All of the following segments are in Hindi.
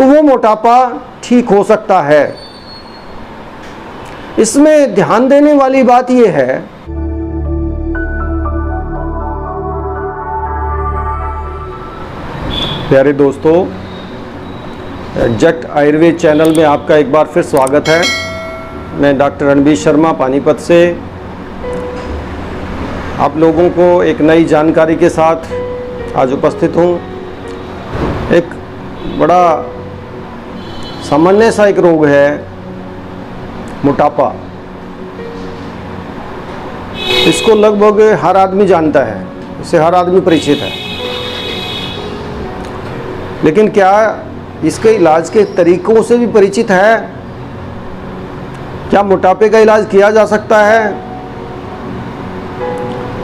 तो वो मोटापा ठीक हो सकता है। इसमें ध्यान देने वाली बात यह है प्यारे दोस्तों, जट आयुर्वेद चैनल में आपका एक बार फिर स्वागत है। मैं डॉक्टर रणबीर शर्मा पानीपत से आप लोगों को एक नई जानकारी के साथ आज उपस्थित हूँ। एक बड़ा सामान्य सा एक रोग है मोटापा। इसको लगभग हर आदमी जानता है, इससे हर आदमी परिचित है, लेकिन क्या इसके इलाज के तरीकों से भी परिचित है? क्या मोटापे का इलाज किया जा सकता है?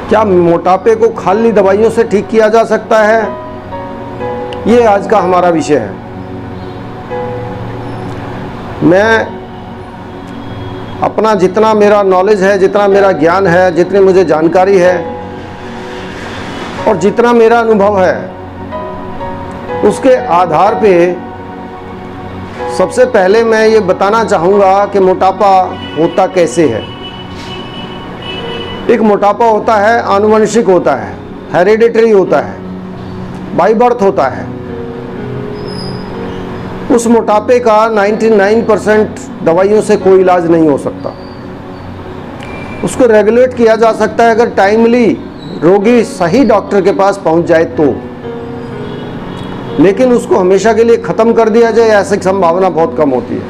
क्या मोटापे को खाली दवाइयों से ठीक किया जा सकता है? ये आज का हमारा विषय है। मैं अपना जितना मेरा नॉलेज है, जितना मेरा ज्ञान है, जितनी मुझे जानकारी है और जितना मेरा अनुभव है, उसके आधार पे सबसे पहले मैं ये बताना चाहूँगा कि मोटापा होता कैसे है। एक मोटापा होता है, आनुवंशिक होता है, हेरिडिटरी होता है, बाय बर्थ होता है। उस मोटापे का 99% दवाइयों से कोई इलाज नहीं हो सकता। उसको रेगुलेट किया जा सकता है अगर टाइमली रोगी सही डॉक्टर के पास पहुंच जाए तो, लेकिन उसको हमेशा के लिए ख़त्म कर दिया जाए ऐसी संभावना बहुत कम होती है।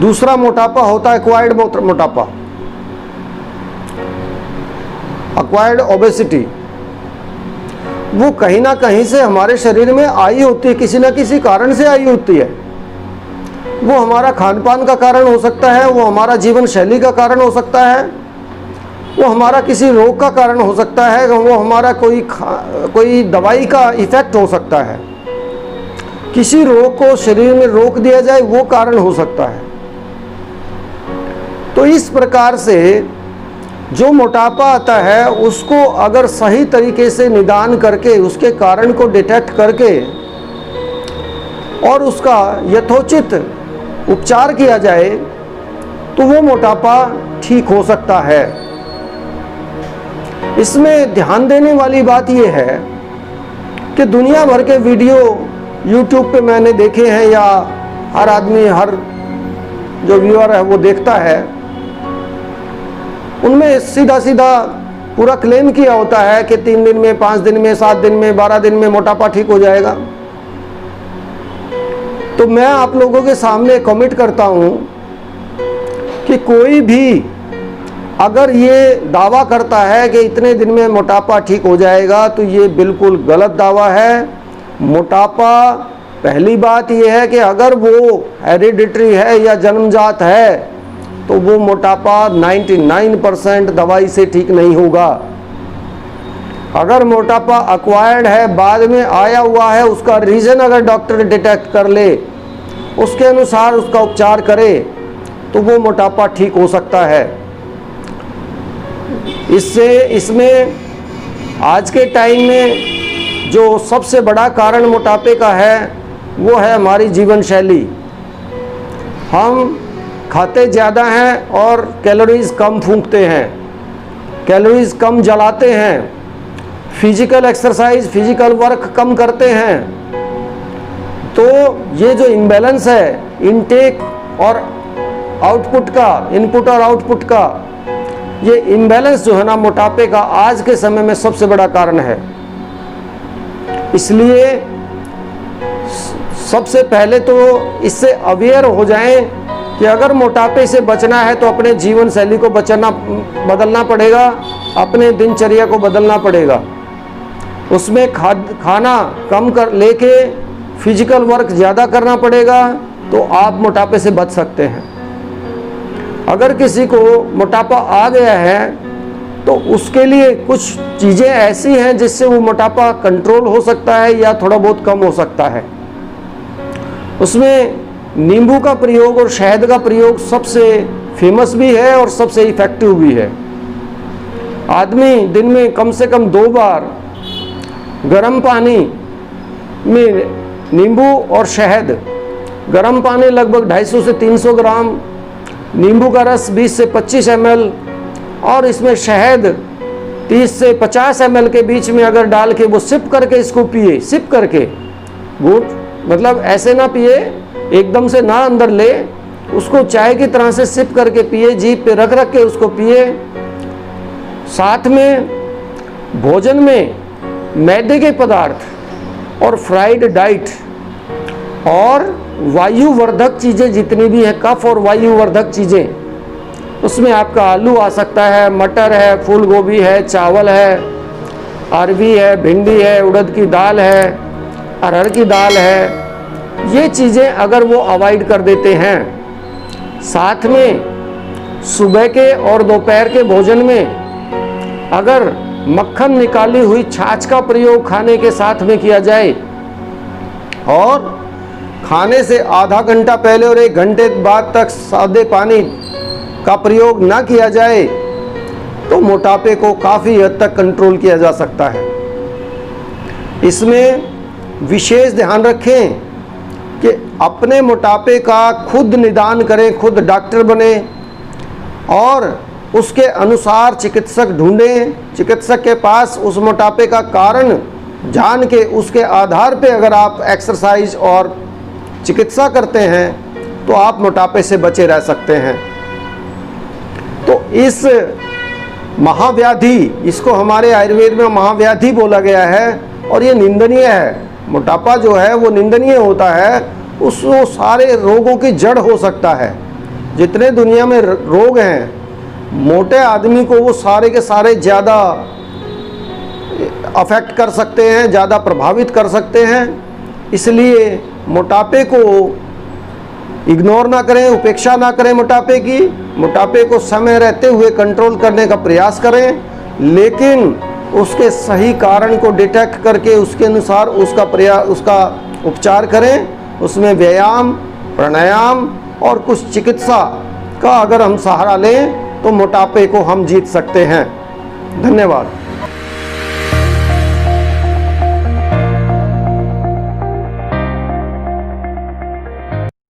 दूसरा मोटापा होता है एक्वायर्ड मोटापा, एक्वायर्ड ओबेसिटी। वो कहीं ना कहीं से हमारे शरीर में आई होती है, किसी ना किसी कारण से आई होती है। वो हमारा खान पान का कारण हो सकता है, वो हमारा जीवन शैली का कारण हो सकता है, वो हमारा किसी रोग का कारण हो सकता है, वो हमारा कोई दवाई का इफेक्ट हो सकता है। किसी रोग को शरीर में रोक दिया जाए वो कारण हो सकता है। तो इस प्रकार से जो मोटापा आता है उसको अगर सही तरीके से निदान करके उसके कारण को डिटेक्ट करके और उसका यथोचित उपचार किया जाए तो वो मोटापा ठीक हो सकता है। इसमें ध्यान देने वाली बात यह है कि दुनिया भर के वीडियो YouTube पे मैंने देखे हैं, या हर आदमी, हर जो व्यूअर है वो देखता है, उनमें सीधा सीधा पूरा क्लेम किया होता है कि 3 दिन में, 5 दिन में, 7 दिन में, 12 दिन में मोटापा ठीक हो जाएगा। तो मैं आप लोगों के सामने कमिट करता हूं कि कोई भी अगर ये दावा करता है कि इतने दिन में मोटापा ठीक हो जाएगा तो ये बिल्कुल गलत दावा है। मोटापा, पहली बात ये है कि अगर वो हेरिडिटरी है या जन्मजात है तो वो मोटापा 99% दवाई से ठीक नहीं होगा। अगर मोटापा एक्वायर्ड है, बाद में आया हुआ है, उसका रीज़न अगर डॉक्टर डिटेक्ट कर ले, उसके अनुसार उसका उपचार करे तो वो मोटापा ठीक हो सकता है। इसमें आज के टाइम में जो सबसे बड़ा कारण मोटापे का है वो है हमारी जीवन शैली। हम खाते ज़्यादा हैं और कैलोरीज कम फूंकते हैं, कैलोरीज कम जलाते हैं, फिजिकल एक्सरसाइज, फिजिकल वर्क कम करते हैं। तो ये जो इम्बैलेंस है इनटेक और आउटपुट का, इनपुट और आउटपुट का, ये इम्बैलेंस जो है ना मोटापे का आज के समय में सबसे बड़ा कारण है। इसलिए सबसे पहले तो इससे अवेयर हो जाएं कि अगर मोटापे से बचना है तो अपने जीवन शैली को बदलना पड़ेगा, अपने दिनचर्या को बदलना पड़ेगा। उसमें खाना कम कर लेके फिजिकल वर्क ज़्यादा करना पड़ेगा तो आप मोटापे से बच सकते हैं। अगर किसी को मोटापा आ गया है तो उसके लिए कुछ चीज़ें ऐसी हैं जिससे वो मोटापा कंट्रोल हो सकता है या थोड़ा बहुत कम हो सकता है। उसमें नींबू का प्रयोग और शहद का प्रयोग सबसे फेमस भी है और सबसे इफ़ेक्टिव भी है। आदमी दिन में कम से कम 2 बार गर्म पानी में नींबू और शहद, गर्म पानी लगभग 250 से 300 ग्राम, नींबू का रस 20 से 25 ml और इसमें शहद 30 से 50 ml के बीच में अगर डाल के वो सिप करके इसको पिए, सिप करके, घूट मतलब ऐसे ना पिए, एकदम से ना अंदर ले, उसको चाय की तरह से सिप करके पिए, जीभ पे रख रख के उसको पिए। साथ में भोजन में मैदे के पदार्थ और फ्राइड डाइट और वायुवर्धक चीज़ें जितनी भी हैं, कफ और वायुवर्धक चीज़ें, उसमें आपका आलू आ सकता है, मटर है, फूल गोभी है, चावल है, अरबी है, भिंडी है, उड़द की दाल है, अरहर की दाल है। ये चीज़ें अगर वो अवॉइड कर देते हैं, साथ में सुबह के और दोपहर के भोजन में अगर मक्खन निकाली हुई छाछ का प्रयोग खाने के साथ में किया जाए और खाने से आधा घंटा पहले और 1 घंटे बाद तक सादे पानी का प्रयोग ना किया जाए तो मोटापे को काफ़ी हद तक कंट्रोल किया जा सकता है। इसमें विशेष ध्यान रखें कि अपने मोटापे का खुद निदान करें, खुद डॉक्टर बने और उसके अनुसार चिकित्सक ढूंढें, चिकित्सक के पास उस मोटापे का कारण जान के उसके आधार पे अगर आप एक्सरसाइज और चिकित्सा करते हैं तो आप मोटापे से बचे रह सकते हैं। तो इस महाव्याधि, इसको हमारे आयुर्वेद में महाव्याधि बोला गया है और ये निंदनीय है। मोटापा जो है वो निंदनीय होता है, उसको सारे रोगों की जड़ हो सकता है। जितने दुनिया में रोग हैं, मोटे आदमी को वो सारे के सारे ज़्यादा अफेक्ट कर सकते हैं, ज़्यादा प्रभावित कर सकते हैं। इसलिए मोटापे को इग्नोर ना करें, उपेक्षा ना करें मोटापे की। मोटापे को समय रहते हुए कंट्रोल करने का प्रयास करें, लेकिन उसके सही कारण को डिटेक्ट करके उसके अनुसार उसका उपचार करें। उसमें व्यायाम, प्राणायाम और कुछ चिकित्सा का अगर हम सहारा लें तो मोटापे को हम जीत सकते हैं। धन्यवाद।